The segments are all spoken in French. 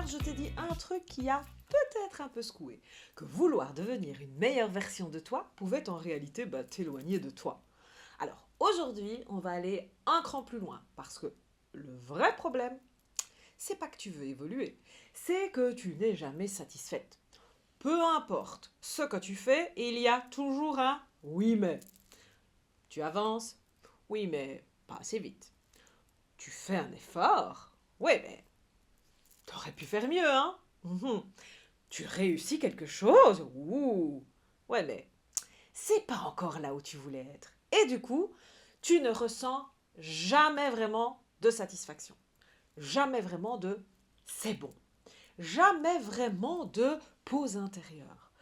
hier, je t'ai dit un truc qui a peut-être un peu secoué, que vouloir devenir une meilleure version de toi pouvait en réalité t'éloigner de toi. Alors aujourd'hui, on va aller un cran plus loin, parce que le vrai problème, c'est pas que tu veux évoluer, c'est que tu n'es jamais satisfaite. Peu importe ce que tu fais, il y a toujours un oui mais. Tu avances, oui mais pas assez vite. Tu fais un effort, oui mais t'aurais pu faire mieux, hein. Tu réussis quelque chose, ouh, ouais mais c'est pas encore là où tu voulais être. Et du coup, tu ne ressens jamais vraiment de satisfaction. Jamais vraiment de c'est bon. Jamais vraiment de pause intérieure.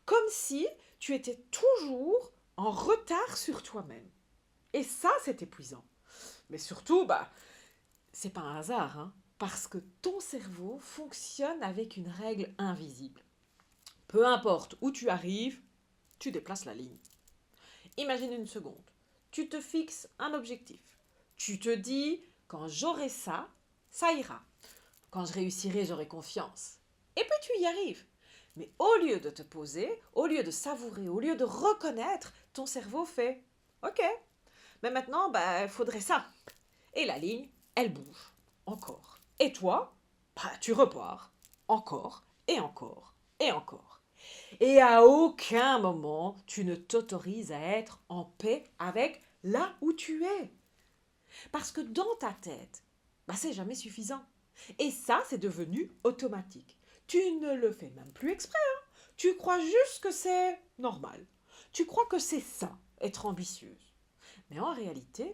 Comme si tu étais toujours en retard sur toi-même. Et ça, c'est épuisant. Mais surtout, c'est pas un hasard, hein, parce que ton cerveau fonctionne avec une règle invisible. Peu importe où tu arrives, tu déplaces la ligne. Imagine une seconde. Tu te fixes un objectif. Tu te dis, quand j'aurai ça, ça ira. Quand je réussirai, j'aurai confiance. Et puis tu y arrives. Mais au lieu de te poser, au lieu de savourer, au lieu de reconnaître, ton cerveau fait OK, mais maintenant, il faudrait ça. Et la ligne, elle bouge. Encore. Et toi, tu repars. Encore, et encore, et encore. Et à aucun moment, tu ne t'autorises à être en paix avec là où tu es. Parce que dans ta tête, c'est jamais suffisant. Et ça, c'est devenu automatique. Tu ne le fais même plus exprès. Tu crois juste que c'est normal. Tu crois que c'est ça, être ambitieuse. Mais en réalité,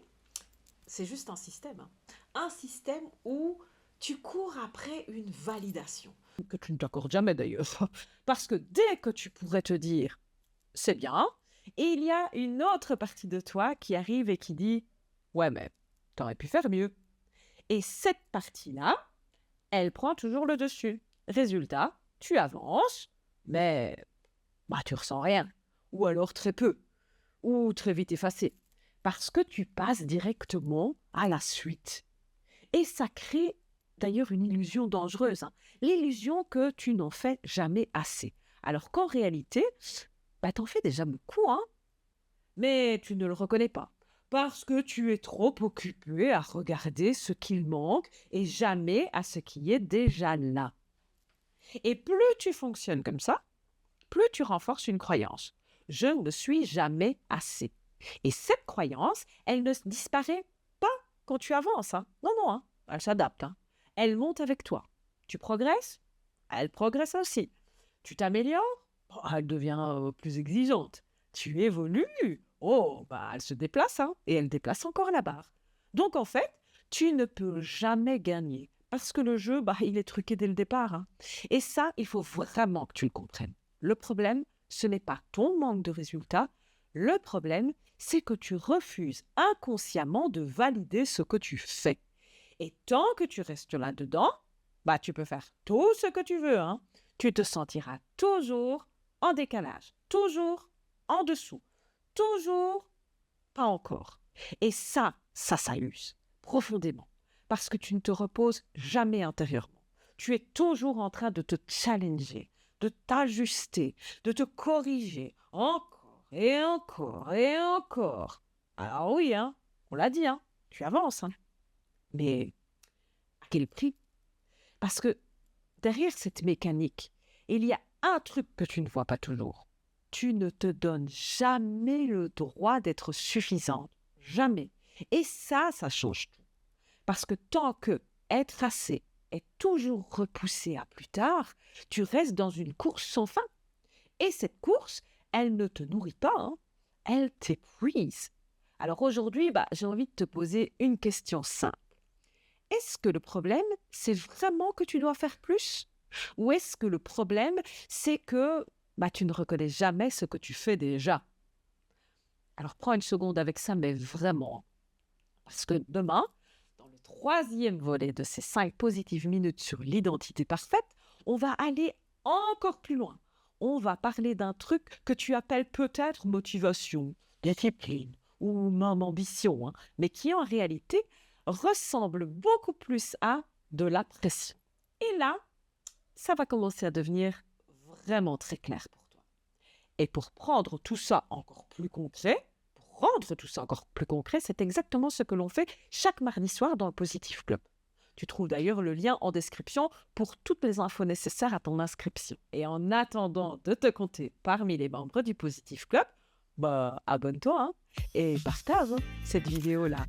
c'est juste un système. Un système où tu cours après une validation. Que tu ne t'accordes jamais d'ailleurs. Parce que dès que tu pourrais te dire c'est bien, et il y a une autre partie de toi qui arrive et qui dit ouais, mais t'aurais pu faire mieux. Et cette partie-là, elle prend toujours le dessus. Résultat, tu avances, mais tu ressens rien. Ou alors très peu. Ou très vite effacé. Parce que tu passes directement à la suite. Et ça crée d'ailleurs une illusion dangereuse. L'illusion que tu n'en fais jamais assez. Alors qu'en réalité, t'en fais déjà beaucoup, hein. Mais tu ne le reconnais pas. Parce que tu es trop occupé à regarder ce qu'il manque et jamais à ce qui est déjà là. Et plus tu fonctionnes comme ça, plus tu renforces une croyance. Je ne suis jamais assez. Et cette croyance, elle ne disparaît pas quand tu avances. Non, non, elle s'adapte. Elle monte avec toi. Tu progresses, elle progresse aussi. Tu t'améliores, elle devient plus exigeante. Tu évolues, elle se déplace, et elle déplace encore la barre. Donc en fait, tu ne peux jamais gagner parce que le jeu, il est truqué dès le départ. Et ça, il faut vraiment que tu le comprennes. Le problème, ce n'est pas ton manque de résultats. Le problème, c'est que tu refuses inconsciemment de valider ce que tu fais. Et tant que tu restes là-dedans, tu peux faire tout ce que tu veux. Tu te sentiras toujours en décalage, toujours en dessous, toujours pas encore. Et ça use profondément parce que tu ne te reposes jamais intérieurement. Tu es toujours en train de te challenger, de t'ajuster, de te corriger encore et encore et encore. Alors oui, on l'a dit, tu avances. Mais à quel prix? Parce que derrière cette mécanique, il y a un truc que tu ne vois pas toujours. Tu ne te donnes jamais le droit d'être suffisante. Jamais. Et ça change tout. Parce que tant que être assez est toujours repoussé à plus tard, tu restes dans une course sans fin. Et cette course, elle ne te nourrit pas, elle t'épuise. Alors aujourd'hui, j'ai envie de te poser une question simple. Est-ce que le problème, c'est vraiment que tu dois faire plus? Ou est-ce que le problème, c'est que tu ne reconnais jamais ce que tu fais déjà? Alors prends une seconde avec ça, mais vraiment. Parce que demain, dans le troisième volet de ces 5 positives minutes sur l'identité parfaite, on va aller encore plus loin. On va parler d'un truc que tu appelles peut-être motivation, discipline ou même ambition, mais qui en réalité ressemble beaucoup plus à de la pression. Et là, ça va commencer à devenir vraiment très clair pour toi. Et pour prendre tout ça encore plus concret, c'est exactement ce que l'on fait chaque mardi soir dans le Positive Club. Tu trouves d'ailleurs le lien en description pour toutes les infos nécessaires à ton inscription. Et en attendant de te compter parmi les membres du Positive Club, abonne-toi et partage cette vidéo-là.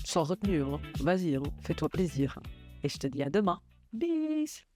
Sans retenue, vas-y, fais-toi plaisir. Et je te dis à demain. Bis!